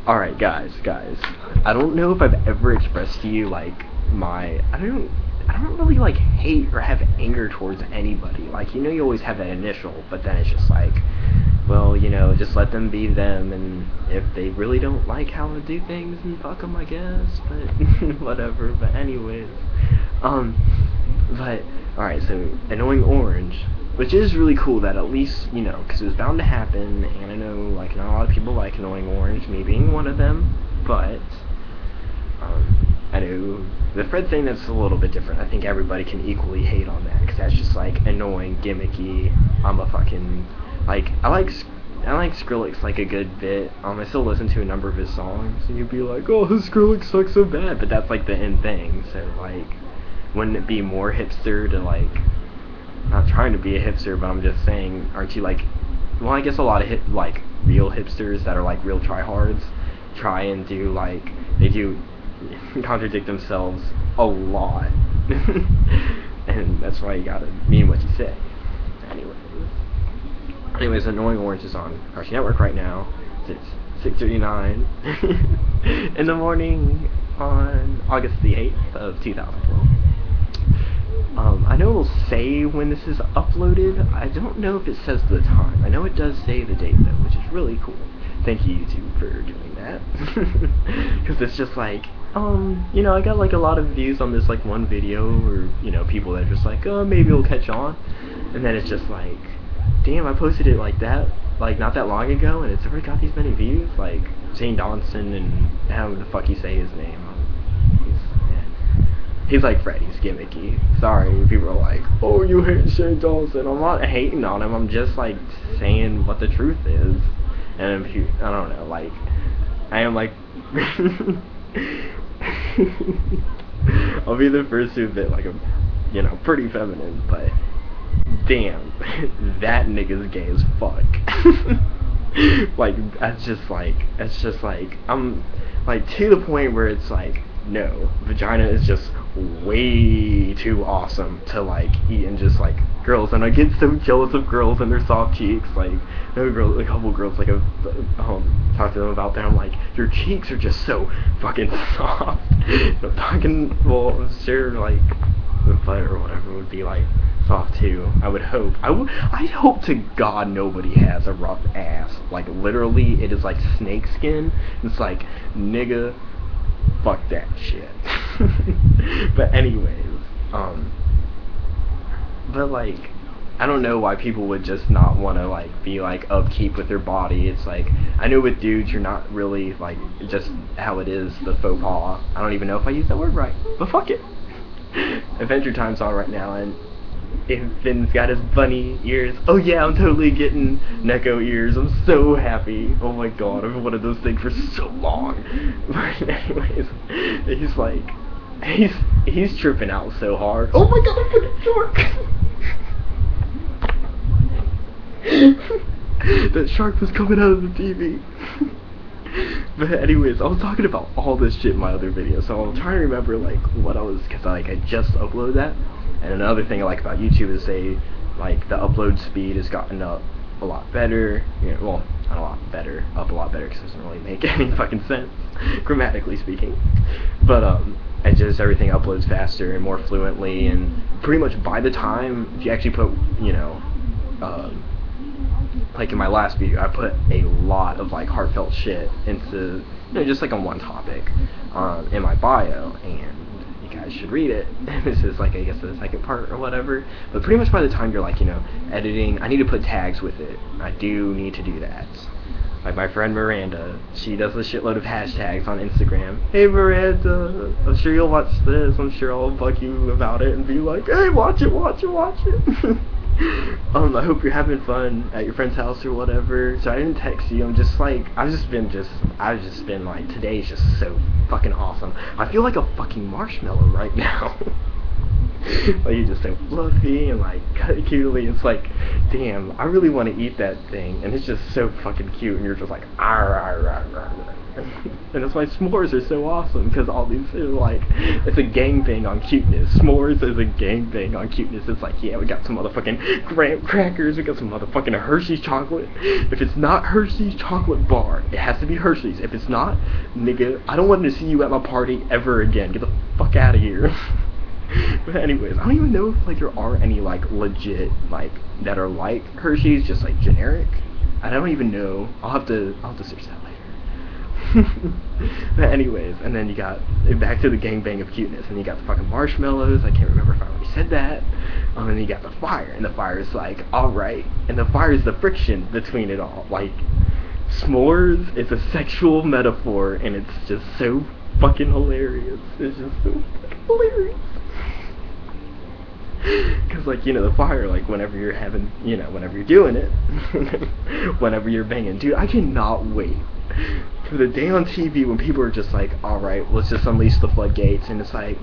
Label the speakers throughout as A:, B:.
A: Alright, guys. I don't know if I've ever expressed to you, like, I don't really, like, hate or have anger towards anybody. Like, you always have that initial, but then it's just like, well, just let them be them, and if they really don't like how I do things, then fuck them, I guess, but whatever. But anyways, but, alright, so, Annoying Orange, which is really cool that at least, because it was bound to happen, and I know, like, not a lot of people like Annoying Orange, me being one of them, but, I know the Fred thing, that's a little bit different. I think everybody can equally hate on that, because that's just, like, annoying, gimmicky. I'm a fucking, like, I like Skrillex, like, a good bit. I still listen to a number of his songs, and you'd be like, oh, Skrillex sucks so bad, but that's, like, the end thing, so, like, wouldn't it be more hipster to, like, not trying to be a hipster, but I'm just saying, aren't you, like, well, I guess a lot of real hipsters that are, like, real tryhards try and do, like, they do contradict themselves a lot, and that's why you gotta mean what you say. Anyways, Annoying Orange is on Cartoon Network right now. It's 6:39 in the morning on August the 8th of 2012. I know it'll say when this is uploaded. I don't know if it says the time. I know it does say the date though, which is really cool. Thank you, YouTube, for doing that. Because it's just like, I got like a lot of views on this like one video, or people that are just like, oh, maybe it'll catch on, and then it's just like, damn, I posted it like that, like not that long ago, and it's already got these many views. Like Shane Dawson, and how the fuck you say his name? He's like Fred, he's gimmicky. Sorry, people are like, oh, you hate Shane Dawson. I'm not hating on him, I'm just like saying what the truth is. And if I don't know, like, I am like, I'll be the first to admit, like, I'm, pretty feminine, but damn, that nigga's gay as fuck. Like, that's just like, I'm, like, to the point where it's like, no, vagina is just way too awesome to, like, eat, and just, like, girls, and I get so jealous of girls and their soft cheeks. Like, a couple girls, like, I've talked to them about that, I'm like, your cheeks are just so fucking soft. I'm talking, well, I'm sure, like, the butt or whatever would be, like, soft too, I would hope. I hope to God nobody has a rough ass. Like, literally, it is like snake skin. It's like, nigga, fuck that shit. But anyways, but like, I don't know why people would just not want to like be like upkeep with their body. It's like, I know with dudes you're not really like just how it is, the faux pas. I don't even know if I used that word right, but fuck it. Adventure Time's on right now, and Finn's got his bunny ears. Oh yeah, I'm totally getting Neko ears. I'm so happy. Oh my god, I've wanted those things for so long. But anyways, he's like, he's tripping out so hard. Oh my god, I put a shark. That shark was coming out of the TV. But anyways, I was talking about all this shit in my other video, so I'm trying to remember like what I was, because I just uploaded that. And another thing I like about YouTube is the upload speed has gotten up a lot better. Well, not a lot better, up a lot better, because it doesn't really make any fucking sense, grammatically speaking. But everything uploads faster and more fluently, and pretty much by the time, if you actually put, like in my last video, I put a lot of like heartfelt shit into, just like on one topic, in my bio, and you guys should read it. This is like, I guess, the second part or whatever. But pretty much by the time you're like, editing, I need to put tags with it. I do need to do that. Like my friend Miranda, she does a shitload of hashtags on Instagram. Hey Miranda, I'm sure you'll watch this. I'm sure I'll bug you about it and be like, hey, watch it. I hope you're having fun at your friend's house or whatever. So I didn't text you. I'm just like, I've just been like, today's just so fucking awesome. I feel like a fucking marshmallow right now. Like, you're just so fluffy and like cut cutely. It's like, damn, I really want to eat that thing, and it's just so fucking cute, and you're just like, arr, arr, arr, arr. And that's why s'mores are so awesome, because all these are like, it's a gangbang on cuteness. S'mores is a gangbang on cuteness. It's like, yeah, we got some motherfucking graham crackers, we got some motherfucking Hershey's chocolate. If it's not Hershey's chocolate bar, it has to be Hershey's. If it's not, nigga, I don't want to see you at my party ever again. Get the fuck out of here. But anyways, I don't even know if like there are any like legit like that are like Hershey's, just like generic. I don't even know. I'll have to search that later. But anyways, and then you got back to the gangbang of cuteness, and you got the fucking marshmallows. I can't remember if I already said that. And then you got the fire, and the fire is like alright, and the fire is the friction between it all. Like s'mores is a sexual metaphor, and it's just so fucking hilarious. It's just so fucking hilarious. Because, like, you know, the fire, like, whenever you're having, you know, whenever you're doing it, whenever you're banging. Dude, I cannot wait for the day on TV when people are just like, alright, let's just unleash the floodgates, and it's like,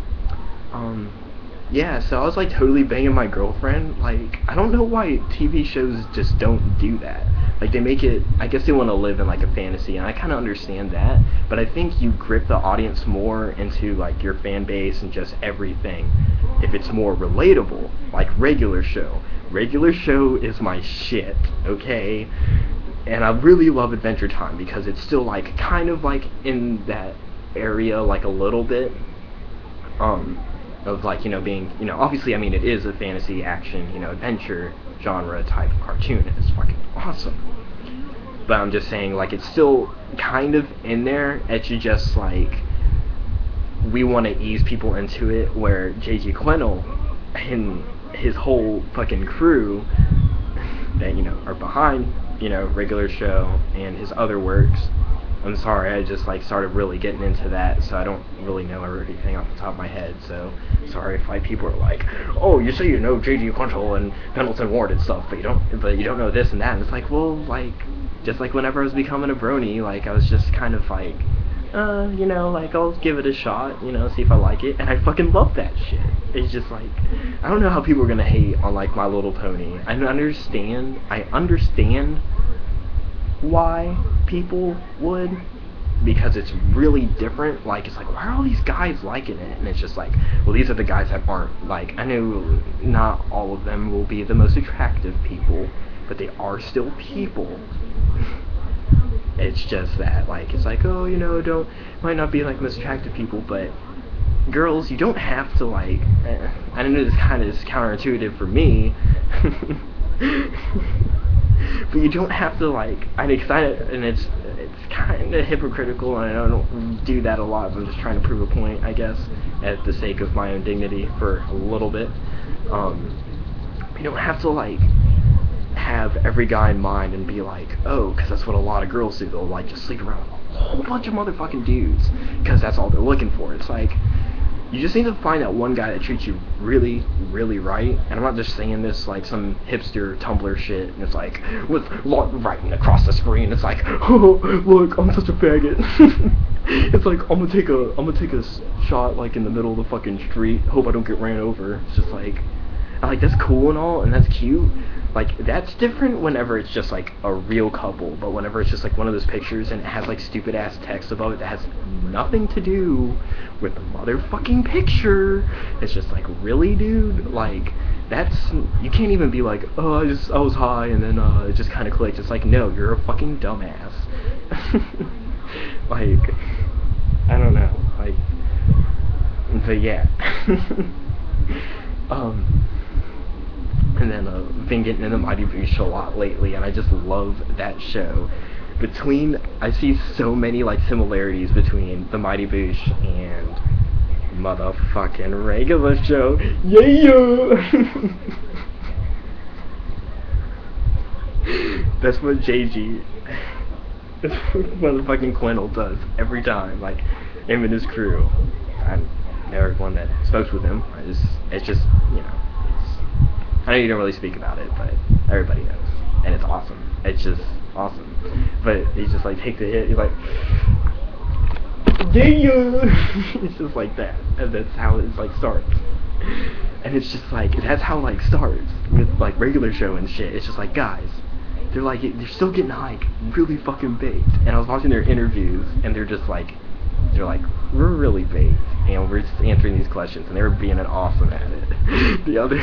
A: yeah, so I was, like, totally banging my girlfriend. Like, I don't know why TV shows just don't do that. Like, they make it, I guess they want to live in, like, a fantasy, and I kind of understand that, but I think you grip the audience more into, like, your fan base and just everything if it's more relatable, like Regular Show. Regular Show is my shit, okay? And I really love Adventure Time because it's still, like, kind of, like, in that area, like, a little bit, of, like, you know, being, you know, obviously, I mean, it is a fantasy, action, you know, adventure genre type of cartoon, and it's fucking awesome. But I'm just saying, like, it's still kind of in there. It's just, like, we want to ease people into it, where J.G. Quennell and his whole fucking crew that, you know, are behind, you know, Regular Show and his other works. I'm sorry, I just, like, started really getting into that, so I don't really know everything off the top of my head, so sorry if, like, people are like, oh, you say you know J.G. Quennell and Pendleton Ward and stuff, but you don't know this and that, and it's like, well, like, just like whenever I was becoming a brony, like, I was just kind of like, you know, like, I'll give it a shot, you know, see if I like it, and I fucking love that shit. It's just like, I don't know how people are gonna hate on, like, My Little Pony. I understand why people would, because it's really different. Like, it's like, why are all these guys liking it? And it's just like, well, these are the guys that aren't, like, I know not all of them will be the most attractive people, but they are still people. It's just that, like, it's like, oh, you know, might not be, like, most attractive people, but girls, you don't have to, like, I know this kind of is counterintuitive for me, but you don't have to, like, and it's kind of hypocritical, and I don't do that a lot, but I'm just trying to prove a point, I guess, at the sake of my own dignity for a little bit. You don't have to, like, have every guy in mind and be like, oh, because that's what a lot of girls do. They'll, like, just sleep around with a whole bunch of motherfucking dudes because that's all they're looking for. It's like, you just need to find that one guy that treats you really, really right. And I'm not just saying this like some hipster Tumblr shit, and it's like, with writing across the screen, it's like, oh, look, I'm such a faggot. It's like, I'm gonna take a shot, like, in the middle of the fucking street, hope I don't get ran over. It's just like, that's cool and all, and that's cute. Like, that's different whenever it's just, like, a real couple, but whenever it's just, like, one of those pictures and it has, like, stupid-ass text above it that has nothing to do with the motherfucking picture, it's just, like, really, dude? Like, that's, you can't even be like, oh, I was high, and then, it just kind of clicked. It's like, no, you're a fucking dumbass. Like, I don't know, like, but yeah. And then I've been getting into Mighty Boosh a lot lately, and I just love that show. I see so many, like, similarities between the Mighty Boosh and motherfucking Regular Show. Yeah! That's what JG, that's what motherfucking Quennell does every time, like, him and his crew. And everyone that smokes with him, it's just, you know, I know you don't really speak about it, but everybody knows, and it's awesome. It's just awesome. But he's just like, take the hit, he's like, yeah! It's just like that, and that's how it, like, starts. And it's just like, that's how, like, starts with, like, Regular Show and shit. It's just like, guys, they're still getting like really fucking baked. And I was watching their interviews, and they're like, we're really baked, and we're just answering these questions, and they were being an awesome at it. The other,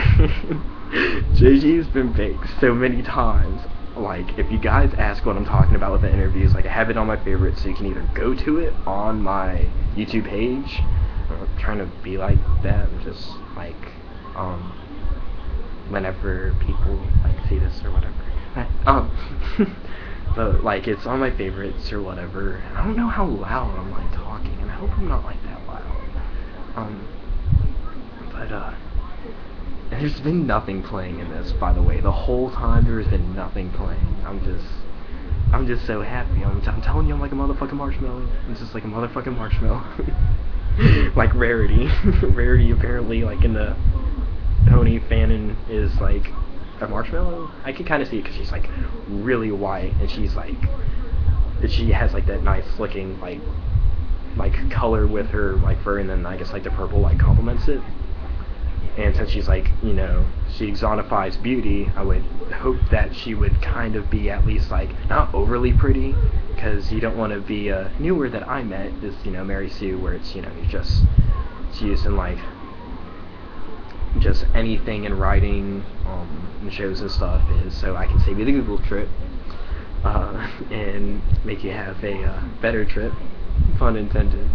A: JG's been baked so many times. Like, if you guys ask what I'm talking about with the interviews, like, I have it on my favorites, so you can either go to it on my YouTube page, or I'm trying to be like that, and just, like, whenever people, like, see this or whatever. But, like, it's on my favorites or whatever. I don't know how loud I'm, like, talking, and I hope I'm not, like, that loud. But, there's been nothing playing in this, by the way. The whole time there's been nothing playing. I'm just so happy. I'm telling you, I'm like a motherfucking marshmallow. I'm just like a motherfucking marshmallow. Like Rarity. Rarity apparently, like, in the Tony Fannin is like a marshmallow. I can kind of see it because she's like really white, and she's like, she has like that nice looking like color with her like fur, and then I guess like the purple like complements it. And since she's like, you know, she exonifies beauty, I would hope that she would kind of be at least like not overly pretty, because you don't want to be a newer that I met is, you know, Mary Sue, where it's, you know, she's using like just anything in writing and shows and stuff is so I can save you the Google trip and make you have a better trip, pun intended.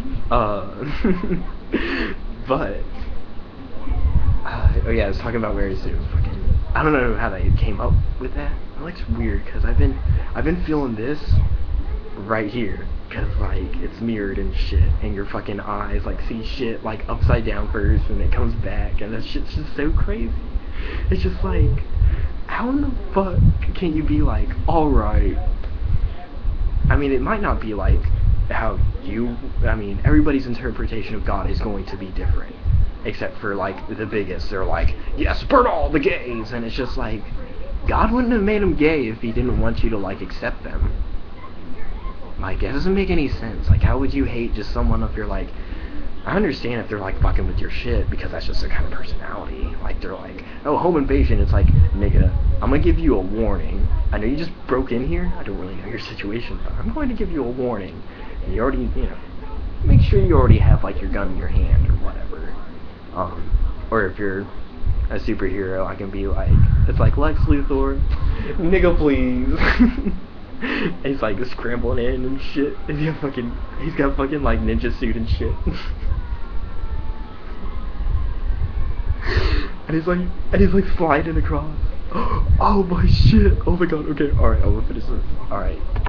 A: But oh yeah, I was talking about Mary Sue. I don't know how they came up with that. It looks weird because I've been feeling this right here, because like it's mirrored and shit, and your fucking eyes like see shit like upside down first, and it comes back, and that shit's just so crazy. It's just like, how in the fuck can you be like, alright? I mean, it might not be like how everybody's interpretation of God is going to be different. Except for like the biggest, they're like, yes, burn all the gays, and it's just like, God wouldn't have made them gay if he didn't want you to like accept them. Like, it doesn't make any sense. Like, how would you hate just someone if you're like, I understand if they're like fucking with your shit, because that's just their kind of personality. Like, they're like, oh, home invasion. It's like, nigga, I'm gonna give you a warning. I know you just broke in here. I don't really know your situation, but I'm going to give you a warning. And you already, you know, make sure you already have like your gun in your hand or whatever. Or if you're a superhero, I can be like, it's like, Lex Luthor, nigga please. And he's like scrambling in and shit, and he's got fucking like ninja suit and shit. and he's like sliding across. Oh my shit, oh my god, okay, alright, I'm gonna finish this, alright.